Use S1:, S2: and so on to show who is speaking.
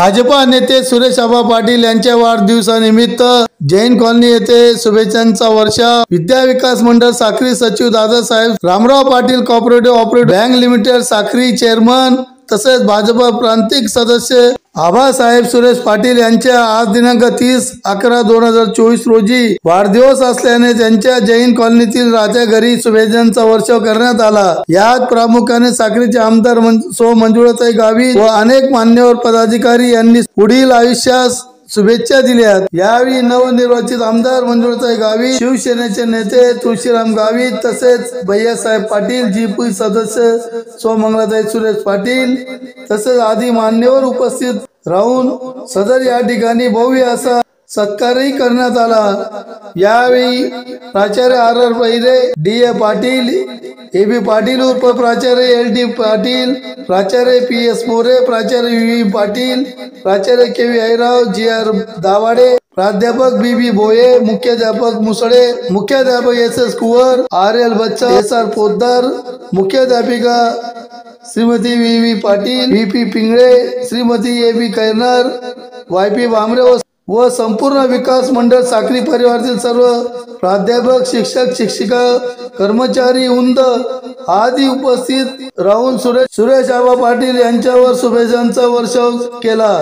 S1: भाजपा नेते सुरेश आबा पाटील यांच्या वाढदिवसानिमित्त जैन कॉलनी येथे शुभेच्छांचा वर्षाव। विद्या विकास मंडळ साक्री सचिव Dadasaheb Ramrao Patil cooperative bank limited Sakri chairman तसेच भाजपा प्रांतिक सदस्य आबासाहेब सुरेश पाटील यांच्या आज दिनांक 30/11/2024 रोजी वाढदिवस असल्याने त्यांच्या जैन कॉलनीतील राजा घरी शुभेच्छांचा वर्षाव करण्यात आला। यात प्रामुख्याने साक्रीचे आमदार सौ मंजुळाताई गावित व अनेक मान्यवर पदाधिकारी यांनी पुढील आयुष्यास शुभेच्छा दिल्या। यावेळी नवनिर्वाचित आमदार मंजुळाताई गावित, शिवसेनेचे नेते तुळशीराम गावित तसेच भैयासाहेब पाटील, जीपी सदस्य सौ मंगलाताई सुरेश पाटील तसेच आदी मान्यवर उपस्थित राहून सदर या ठिकाणी भव्य असा सत्कारही करण्यात आला। यावेळी प्राचार्य आर पहिरे, डी पाटील, एबी पाटील उर्फ प्राचार्य LD पाटील, प्राचार्य PS मोरे, प्राचार्य VV पाटील, प्राचार्य KV हैराव, GR दावाडे, प्राध्यापक BB भोये, मुख्याध्यापक मुसळे, मुख्याध्यापक SS कुवर, RL बच्चा, SR पोद्दार, मुख्याध्यापिका Shrimati VV Patil, VP Pingale, Shrimati AB कैरनार, YP Bhamre व संपूर्ण विकास मंडळ साक्री परिवारातील सर्व प्राध्यापक, शिक्षक, शिक्षिका, कर्मचारी वृंद आदी उपस्थित राहून सुरेश आबा पाटील यांच्यावर शुभेच्छांचा वर्षाव केला।